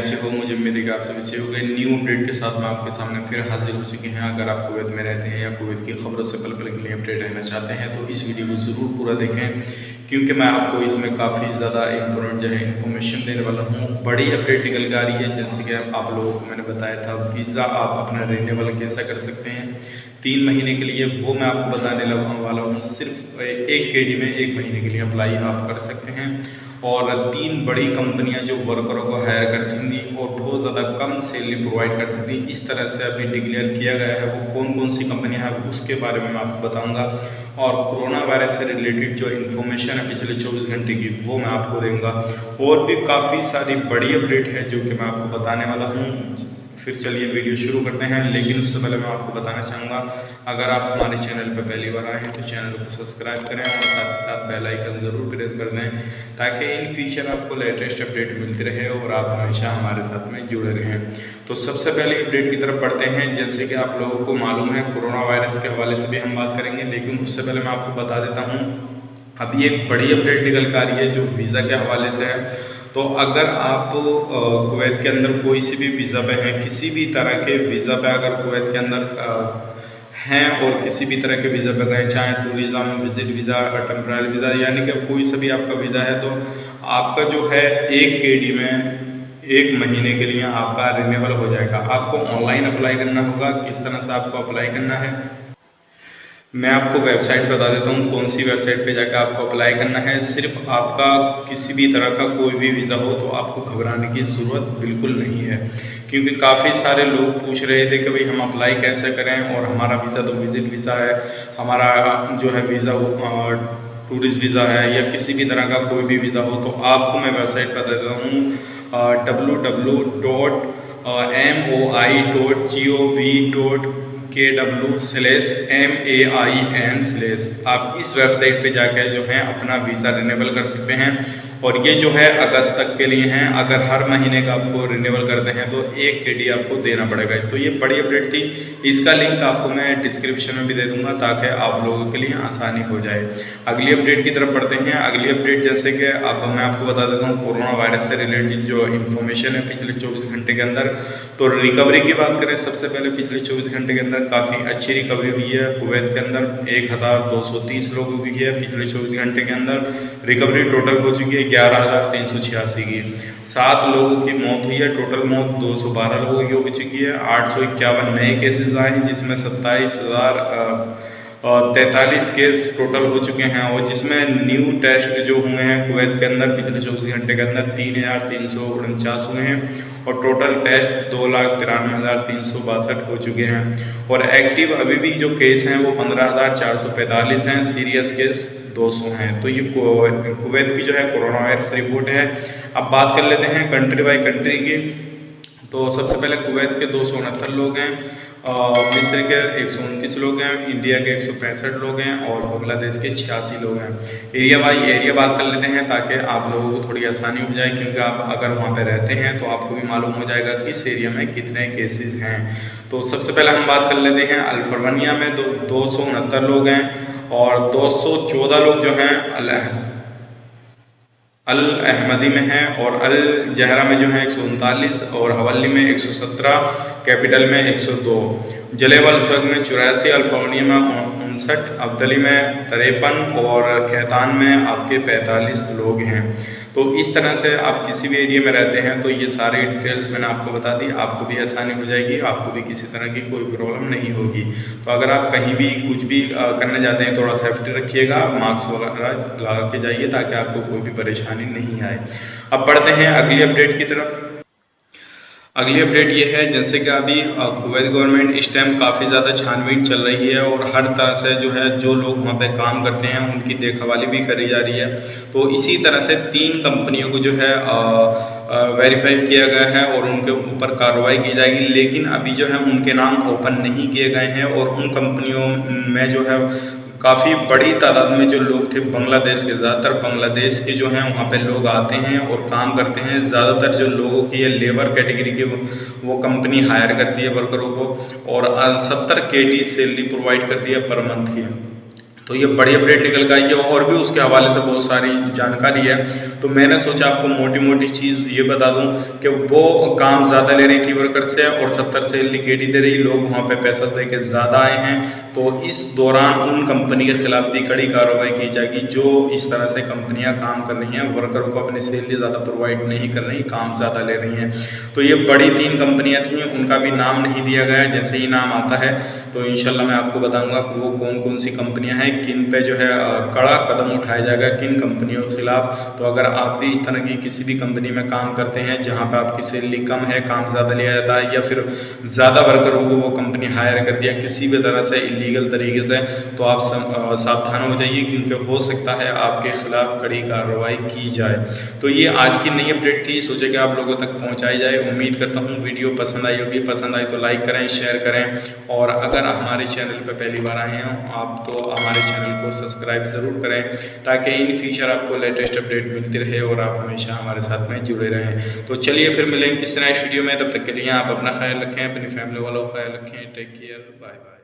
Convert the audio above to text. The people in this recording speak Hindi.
कैसे हो? मुझे उम्मीद है कि आप सभी सही हो गए। न्यू अपडेट के साथ मैं आपके सामने फिर हाजिर हो चुके हैं। अगर आप कुवैत में रहते हैं या कुवैत की खबरों से पल पल के लिए अपडेट रहना चाहते हैं तो इस वीडियो को ज़रूर पूरा देखें, क्योंकि मैं आपको इसमें काफ़ी ज़्यादा इंपॉर्टेंट जो है इन्फॉर्मेशन देने वाला हूँ। बड़ी अपडेट निकल के आ रही है, जैसे कि आप लोगों को मैंने बताया था वीज़ा आप अपना रिन्यूअल कैसा कर सकते हैं 3 महीने के लिए, वो मैं आपको बताने वाला हूँ। सिर्फ एक केडी में 1 महीने के लिए अप्लाई आप कर सकते हैं। और 3 बड़ी कंपनियां जो वर्करों को हायर करती थी और बहुत ज़्यादा कम सैलरी प्रोवाइड करती थी, इस तरह से अभी डिक्लेयर किया गया है। वो कौन कौन सी कंपनियां हैं उसके बारे में मैं आपको बताऊंगा। और कोरोना वायरस से रिलेटेड जो इन्फॉर्मेशन है पिछले 24 घंटे की, वो मैं आपको दूंगा। और भी काफ़ी सारी बड़ी अपडेट है जो कि मैं आपको बताने वाला हूँ। फिर चलिए वीडियो शुरू करते हैं, लेकिन उससे पहले मैं आपको बताना चाहूँगा, अगर आप हमारे चैनल पर पहली बार आए हैं तो चैनल को सब्सक्राइब करें और साथ ही साथ बेल आइकन ज़रूर प्रेस कर दें, ताकि इन फ्यूचर आपको लेटेस्ट अपडेट मिलती रहे और आप हमेशा हमारे साथ में जुड़े रहें। तो सबसे पहले अपडेट की तरफ बढ़ते हैं। जैसे कि आप लोगों को मालूम है, कोरोना वायरस के हवाले से भी हम बात करेंगे, लेकिन उससे पहले मैं आपको बता देता हूँ अभी एक बड़ी अपडेट निकल कर आ रही है जो वीज़ा के हवाले से है। तो अगर आप कुवैत के अंदर कोई सी भी वीज़ा पे हैं, किसी भी तरह के वीज़ा पे अगर कुवैत के अंदर हैं और किसी भी तरह के वीज़ा पे गए, चाहे tourism, visit visa, temporary visa, यानी कि कोई सा भी आपका वीज़ा है, तो आपका जो है एक केडी में 1 महीने के लिए आपका रिन्यूअल हो जाएगा। आपको ऑनलाइन अप्लाई करना होगा। किस तरह से आपको अप्लाई करना है मैं आपको वेबसाइट बता देता हूँ, कौन सी वेबसाइट पे जाकर आपको अप्लाई करना है। सिर्फ आपका किसी भी तरह का कोई भी वीज़ा हो तो आपको घबराने की ज़रूरत बिल्कुल नहीं है, क्योंकि काफ़ी सारे लोग पूछ रहे थे कि भाई हम अप्लाई कैसे करें, और हमारा वीज़ा तो विजिट वीज़ा है, हमारा जो है वीज़ा टूरिस्ट वीज़ा है, या किसी भी तरह का कोई भी वीज़ा हो। तो आपको मैं वेबसाइट बता देता हूँ www.moi.kw/main/ आप इस वेबसाइट पे जाकर जो है अपना वीज़ा रिन्यूअल कर सकते हैं। और ये जो है अगस्त तक के लिए हैं। अगर हर महीने का आपको रिन्यूअल करते हैं तो 1 केडी आपको देना पड़ेगा। तो ये बड़ी अपडेट थी, इसका लिंक आपको मैं डिस्क्रिप्शन में भी दे दूंगा ताकि आप लोगों के लिए आसानी हो जाए। अगली अपडेट की तरफ बढ़ते हैं। अगली अपडेट जैसे कि अब मैं आपको बता देता हूँ कोरोना वायरस से रिलेटेड जो इन्फॉर्मेशन है पिछले 24 घंटे के अंदर। तो रिकवरी की बात करें, सबसे पहले पिछले 24 घंटे के अंदर काफ़ी अच्छी रिकवरी हुई है। कुवैत के अंदर 1230 लोगों की है पिछले 24 घंटे के अंदर। रिकवरी टोटल हो चुकी है 11,386 की। 7 लोगों की मौत हुई है। टोटल मौत 212 लोगों की हो चुकी है। 851 नए केसेस आए हैं, जिसमें 27,043 केस टोटल हो चुके हैं। और जिसमें न्यू टेस्ट जो हुए हैं कुवैत के अंदर पिछले 24 घंटे के अंदर 3,349 हुए हैं। और टोटल टेस्ट 2,93,362 हो चुके हैं। और एक्टिव अभी भी जो केस हैं वो 15,445 हैं। सीरियस केस 200 हैं। तो ये कुवैत की जो है कोरोना वायरस रिपोर्ट है। अब बात कर लेते हैं कंट्री बाय कंट्री की। तो सबसे पहले कुवैत के 269 लोग हैं, मिस्र के 129 लोग हैं, इंडिया के 165 लोग हैं और बांग्लादेश के 86 लोग हैं। एरिया बाई एरिया बात कर लेते हैं ताकि आप लोगों को थोड़ी आसानी हो जाए, क्योंकि आप अगर वहाँ पे रहते हैं तो आपको भी मालूम हो जाएगा किस एरिया में कितने केसेस हैं। तो सबसे पहले हम बात कर लेते हैं अल्फरवनिया में 269 लोग हैं और 214 लोग जो हैं अल अहमदी में है, और अल जहरा में जो है 139, और हवल्ली में 117, कैपिटल में 102, जलेब अल-फग में 84, अल्फाउनिया में 59, अब्दली में 53 और खैतान में आपके 45 लोग हैं। तो इस तरह से आप किसी भी एरिया में रहते हैं तो ये सारी डिटेल्स मैंने आपको बता दी, आपको भी आसानी हो जाएगी, आपको भी किसी तरह की कोई प्रॉब्लम नहीं होगी। तो अगर आप कहीं भी कुछ भी करने जाते हैं, थोड़ा सेफ्टी रखिएगा, मास्क वगैरह लगा के जाइए ताकि आपको कोई भी परेशानी नहीं आए। अब बढ़ते हैं अगली अपडेट की तरफ। अगली अपडेट ये है, जैसे कि अभी कुवैत गवर्नमेंट इस टाइम काफ़ी ज़्यादा छानबीन चल रही है और हर तरह से जो है जो लोग वहाँ पे काम करते हैं उनकी देखभाली भी करी जा रही है। तो इसी तरह से 3 कंपनियों को जो है वेरीफाई किया गया है और उनके ऊपर कार्रवाई की जाएगी, लेकिन अभी जो है उनके नाम ओपन नहीं किए गए हैं। और उन कंपनियों में जो है काफ़ी बड़ी तादाद में जो लोग थे बांग्लादेश के, ज़्यादातर बांग्लादेश के जो हैं वहाँ पे लोग आते हैं और काम करते हैं। ज़्यादातर जो लोगों की है लेबर कैटेगरी के, वो कंपनी हायर करती है वर्करों को, और 70 केडी सैलरी प्रोवाइड करती है पर मंथ की। तो ये बड़ी अपडेट निकल के आई है और भी उसके हवाले से बहुत सारी जानकारी है। तो मैंने सोचा आपको मोटी मोटी चीज़ ये बता दूं कि वो काम ज़्यादा ले रही थी वर्कर से और 70 से लिकेट ही दे रही, लोग वहाँ पे पैसा दे के ज़्यादा आए हैं। तो इस दौरान उन कंपनी के खिलाफ भी कड़ी कार्रवाई की जाएगी जो इस तरह से कंपनियाँ काम कर रही हैं, वर्कर को अपनी सैलरी ज़्यादा प्रोवाइड नहीं कर रही, काम ज़्यादा ले रही हैं। तो ये बड़ी 3 कंपनियाँ थी, उनका भी नाम नहीं दिया गया है, जैसे ही नाम आता है तो इंशाल्लाह मैं आपको बताऊंगा कि वो कौन कौन सी कंपनियां हैं, किन पे जो है कड़ा कदम उठाया जाएगा, किन कंपनियों के खिलाफ। तो अगर आप भी इस तरह की किसी भी कंपनी में काम करते हैं जहां पे आपकी सैलरी कम है, काम ज़्यादा लिया जाता है या फिर ज़्यादा वर्करों को वो कंपनी हायर कर दिया किसी भी तरह से इलीगल तरीके से, तो आप सावधान हो जाइए क्योंकि हो सकता है आपके खिलाफ कड़ी कार्रवाई की जाए। तो ये आज की नई अपडेट थी, सोचे कि आप लोगों तक पहुँचाई जाए। उम्मीद करता हूँ वीडियो पसंद आई होगी, पसंद आई तो लाइक करें, शेयर करें और अगर हमारे चैनल पर पहली बार आए हैं आप तो हमारे चैनल को सब्सक्राइब ज़रूर करें ताकि इन फ्यूचर आपको लेटेस्ट अपडेट मिलती रहे और आप हमेशा हमारे साथ में जुड़े रहें। तो चलिए फिर मिलेंगे किसी नए वीडियो में, तब तक के लिए आप अपना ख्याल रखें, अपनी फैमिली वालों का ख्याल रखें। Take care, bye bye.